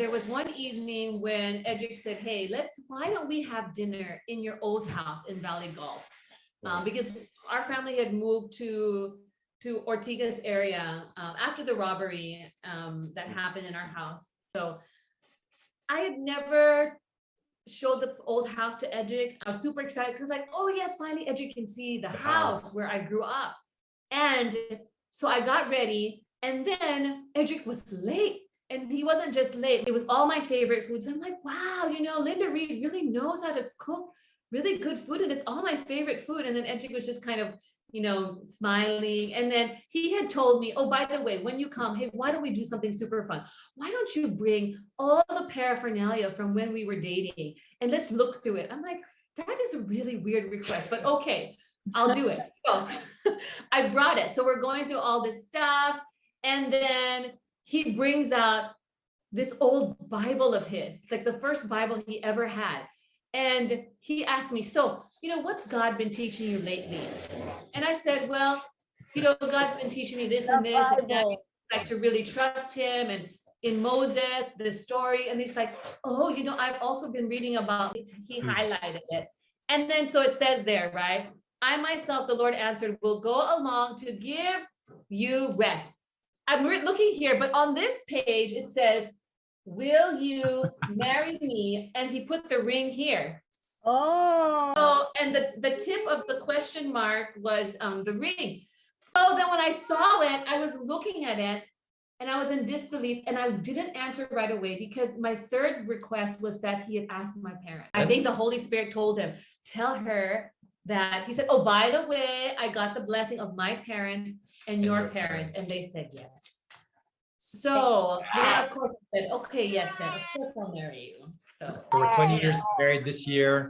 there was one evening when Edric said, hey, why don't we have dinner in your old house in Valley Golf? Because our family had moved to Ortigas area after the robbery that happened in our house. So I had never showed the old house to Edric. I was super excited because I was like, oh yes, finally Edric can see the house where I grew up. And so I got ready, and then Edric was late. And he wasn't just late, it was all my favorite foods. I'm like, wow, Linda Reed really knows how to cook really good food, and it's all my favorite food. And then Edric was just kind of, smiling. And then he had told me, oh, by the way, when you come, hey, why don't we do something super fun? Why don't you bring all the paraphernalia from when we were dating and let's look through it? I'm like, that is a really weird request, but okay, I'll do it. So I brought it. So we're going through all this stuff. And then he brings out this old Bible of his, like the first Bible he ever had. And he asked me, so, what's God been teaching you lately? And I said, well, God's been teaching me this and this, and that, like to really trust him. And in Moses, this story. And he's like, oh, I've also been reading about it. He highlighted it. And then, so it says there, right? I myself, the Lord answered, will go along to give you rest. I'm looking here, but on this page, it says, will you marry me? And he put the ring here. Oh. So, and the tip of the question mark was the ring. So then when I saw it, I was looking at it and I was in disbelief, and I didn't answer right away because my third request was that he had asked my parents. I think the Holy Spirit told him, tell her that, he said, oh, by the way, I got the blessing of my parents and your parents. And they said yes. So then, of course, I said, okay, yes, then of course I'll marry you. So we're 20 years married this year.